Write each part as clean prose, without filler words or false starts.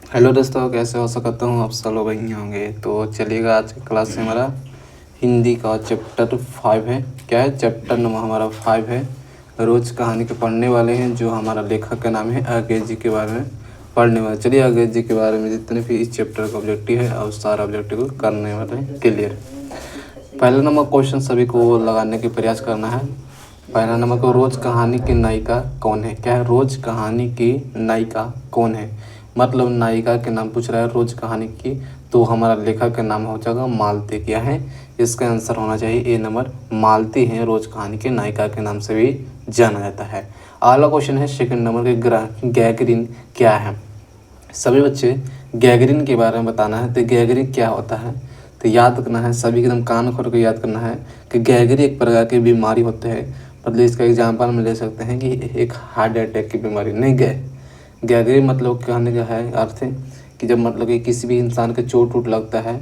Hello दोस्तों, कैसे हो? सकता हूँ आप सब लोग वहीं होंगे। तो चलिएगा, आज की क्लास में हमारा हिंदी का चैप्टर 5 है। क्या है? चैप्टर नंबर हमारा 5 है। रोज़ कहानी के पढ़ने वाले हैं, जो हमारा लेखक का नाम है अंग्रेज जी के बारे में पढ़ने वाले। चलिए, अंग्रेज जी के बारे में जितने भी इस चैप्टर का ऑब्जेक्टिव है और सारा ऑब्जेक्टिव को करने वाले हैं क्लियर। पहला नंबर क्वेश्चन सभी को लगाने के प्रयास करना है। पहला नंबर को, रोज़ कहानी की नायिका कौन है? क्या है? रोज़ कहानी की नायिका कौन है, मतलब नायिका के नाम पूछ रहा है रोज़ कहानी की, तो हमारा लेखक का नाम हो जाएगा मालती। क्या है? इसका आंसर होना चाहिए ए नंबर, मालती है रोज़ कहानी के नायिका के नाम से भी जाना जाता है। अगला क्वेश्चन है सेकंड नंबर के, गैगरीन क्या है? सभी बच्चे गैगरीन के बारे में बताना है। तो गैगरीन क्या होता है? तो याद करना है, सभी एकदम कान खोल के याद करना है कि गैगरी एक प्रकार की बीमारी होते हैं। मतलब इसका एग्जाम्पल में ले सकते हैं कि एक हार्ट अटैक की बीमारी। नहीं, गैगरी मतलब कहने का है अर्थ है कि जब मतलब कि किसी भी इंसान के चोट वोट लगता है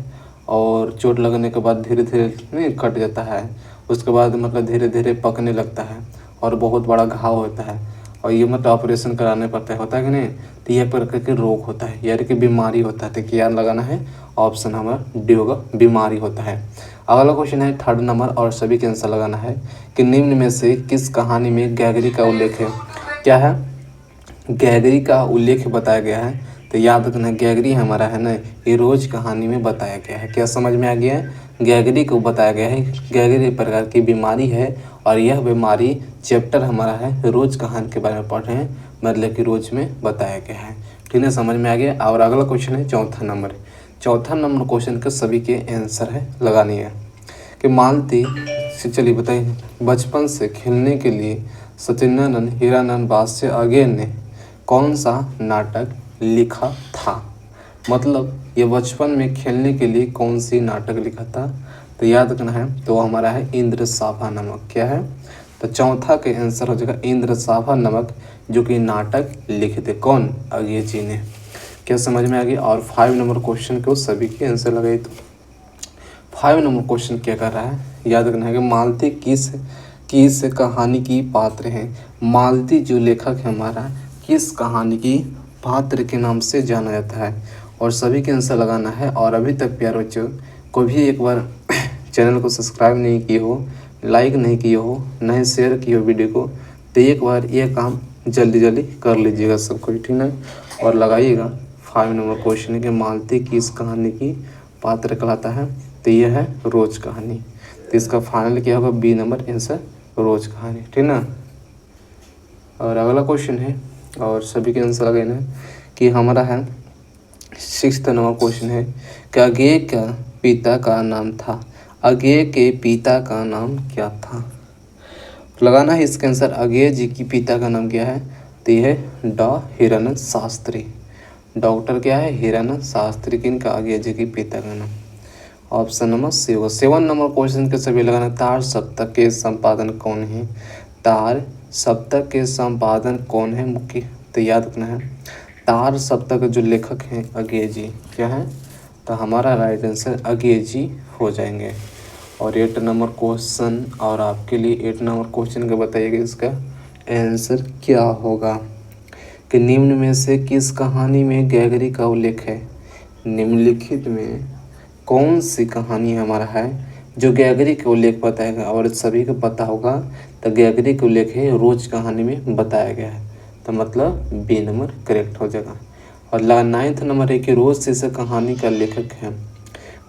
और चोट लगने के बाद धीरे धीरे नहीं कट जाता है, उसके बाद मतलब धीरे धीरे पकने लगता है और बहुत बड़ा घाव होता है और ये मतलब ऑपरेशन कराने पड़ता है, होता है कि नहीं? तो यह प्रकार के रोग होता है, यानी कि बीमारी होता है। तो क्या लगाना है? ऑप्शन हमारा डी होगा, बीमारी होता है। अगला क्वेश्चन है थर्ड नंबर, और सभी के आंसर लगाना है कि निम्न में से किस कहानी में गैगरी का उल्लेख है? क्या है? गैगरी का उल्लेख बताया गया है। तो याद रखना, गैगरी हमारा है ना, ये रोज़ कहानी में बताया गया है। क्या समझ में आ गया है? गैगरी को बताया गया है, गैगरी एक प्रकार की बीमारी है और यह बीमारी चैप्टर हमारा है रोज़ कहानी के बारे में पढ़ रहे हैं, मतलब कि रोज़ में बताया गया है। ठीक है, समझ में आ गया। और अगला क्वेश्चन है चौथा नंबर। चौथा नंबर क्वेश्चन के सभी के आंसर है लगानी है कि मालती से, चलिए बताइए, बचपन से खेलने के लिए सचिदानंद हीरानंद बादशाह अगेन ने कौन सा नाटक लिखा था? मतलब ये बचपन में खेलने के लिए कौन सी नाटक लिखा था? तो याद रखना है, तो हमारा है इंद्रसाभा नमक। क्या है? तो चौथा के आंसर हो जाएगा इंद्रसाभा नमक, जो कि नाटक लिखे थे कौन? अंग्रेज जी ने। क्या समझ में आ गया? और 5 नंबर क्वेश्चन को सभी के आंसर लगाए। तो 5 नंबर क्वेश्चन क्या कर रहा है? याद रखना है कि मालती किस कहानी की पात्र है? मालती जो लेखक है हमारा, किस कहानी की पात्र के नाम से जाना जाता है? और सभी के आंसर लगाना है। और अभी तक प्यारे बच्चों, कोई भी एक बार चैनल को सब्सक्राइब नहीं किए हो, लाइक नहीं किए हो, नहीं शेयर किए हो वीडियो को, तो एक बार ये काम जल्दी जल्दी कर लीजिएगा सब कोई, ठीक है? और लगाइएगा। 5 नंबर क्वेश्चन है कि मालती किस कहानी की पात्र कहलाता है? तो यह है रोज कहानी। तो इसका फाइनल क्या होगा? बी नंबर आंसर, रोज कहानी, ठीक ना? और अगला क्वेश्चन है, और सभी के आंसर लगाना है कि हमारा है 6th नंबर क्वेश्चन है कि अज्ञेय का पिता का नाम था? अज्ञेय के पिता का नाम क्या था? लगाना है इसका आंसर, अज्ञेय जी की पिता का नाम क्या है? तो यह है डॉ हीरानंद शास्त्री। डॉक्टर क्या है? हीरानंद शास्त्री। किनका? अज्ञेय जी की पिता का नाम। ऑप्शन नंबर सी होगा। 7 नंबर क्वेश्चन के सभी लगाना, तार सप्तक के संपादन कौन है? तार सप्तक के संपादन कौन है मुख्य? तो याद रखना है, तार सप्तक जो लेखक हैं अंग्रेज जी। क्या है? तो हमारा राइट आंसर अंग्रेज जी हो जाएंगे। और 8 नंबर क्वेश्चन, और आपके लिए 8 नंबर क्वेश्चन का बताइएगा इसका आंसर क्या होगा कि निम्न में से किस कहानी में गैगरी का उल्लेख है? निम्नलिखित में कौन सी कहानी हमारा है जो गैगरी के उल्लेख बताएगा? और सभी को पता होगा, तो गैगरी के उल्लेख है रोज कहानी में बताया गया है। तो मतलब बी नंबर करेक्ट हो जाएगा। और 9th नंबर है कि रोज शीर्षक कहानी का लेखक है।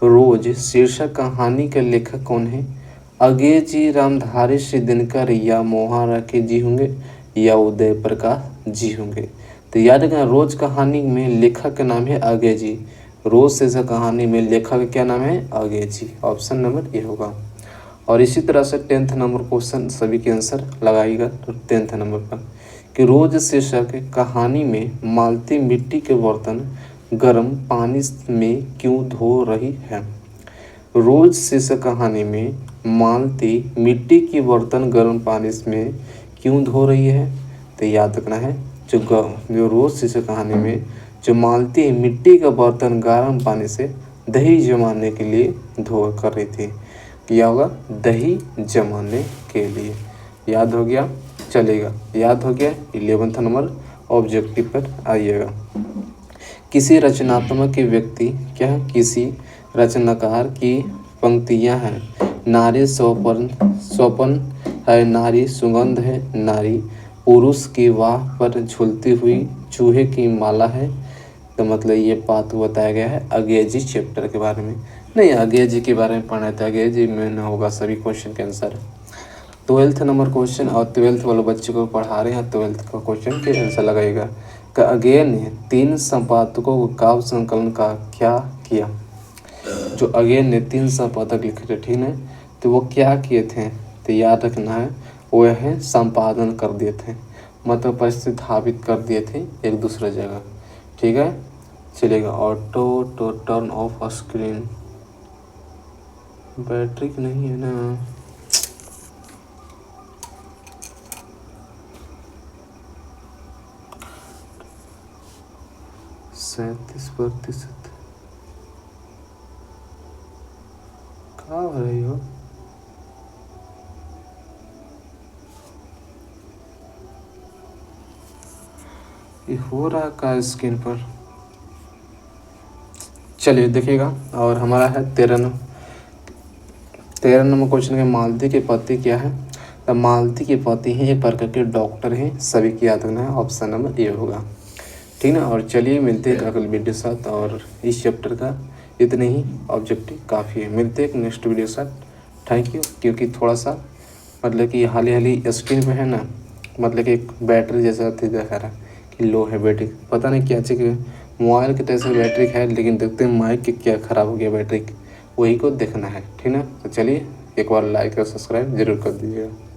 रोज शीर्षक कहानी के लेखक कौन है? अज्ञेय जी, रामधारी सिंह दिनकर, या मोहन राकेश जी होंगे, या उदय प्रकाश जी होंगे। तो याद रखना, रोज कहानी में लेखक का नाम है अज्ञेय जी। रोज शीर्षक कहानी में लेखक क्या नाम है? अज्ञेय जी। ऑप्शन नंबर ए होगा। और इसी तरह से 10th नंबर क्वेश्चन सभी के आंसर लगाइएगा 10th नंबर पर कि रोज शीर्षक कहानी में मालती मिट्टी के बर्तन गर्म पानी में क्यों धो रही है? रोज शीर्षक कहानी में मालती मिट्टी की बर्तन गर्म पानी में क्यों धो रही है? तो याद रखना है, जो रोज शीर्षक कहानी में जो मालती मिट्टी का बर्तन गर्म पानी से दही जमाने के लिए धो कर रही थी। क्या होगा? दही जमाने के लिए। याद हो गया? चलेगा, याद हो गया। 11th नंबर ऑब्जेक्टिव पर आइएगा किसी रचनात्मक व्यक्ति क्या है, किसी रचनाकार की पंक्तियां हैं। नारी स्वपन है, नारी सुगंध है, नारी पुरुष की वाह पर झूलती हुई चूहे की माला है। तो मतलब ये बात बताया गया है अंग्रेजी चैप्टर के बारे में। नहीं, अंग्रेजी के बारे में पढ़ना था, अंग्रेजी में न होगा सभी क्वेश्चन के आंसर। 12th नंबर क्वेश्चन, और 12th वाले बच्चे को पढ़ा रहे हैं 12th का क्वेश्चन के आंसर लगाएगा। अगेन ने 3 संपादकों को काव्य संकलन का क्या किया। जो अगेन ने 3 संपादक लिखे थे, ठीक है, तो वो क्या किए थे, तो याद रखना है, वो है संपादन कर दिए थे, मतलब प्रतिस्थापित कर दिए थे एक दूसरे जगह। ठीक है, चलेगा। ऑटो तो टर्न ऑफ स्क्रीन, बैटरी नहीं है ना। %37 कहाँ हो रही हो। ये हो रहा का स्क्रीन पर। चलिए देखिएगा, और हमारा है 13 नंबर क्वेश्चन के मालती के पति क्या है। तो मालती के पति हैं एक प्रकार के डॉक्टर हैं, सभी की याद रखना है, ऑप्शन नंबर ए होगा। ठीक ना। और चलिए मिलते हैं अगले वीडियो के साथ, और इस चैप्टर का इतने ही ऑब्जेक्टिव काफ़ी है। मिलते हैं नेक्स्ट वीडियो के साथ। Thank you. क्योंकि थोड़ा सा मतलब कि हाल स्क्रीन पे है ना, मतलब कि एक बैटरी जैसा दिखा रहा कि लो है बैटरी, पता नहीं क्या चीज़, मोबाइल के तरह से बैटरी है, लेकिन देखते हैं माइक के क्या ख़राब हो गया बैटरी, वही को देखना है। ठीक ना। तो चलिए एक बार लाइक और सब्सक्राइब जरूर कर दीजिएगा।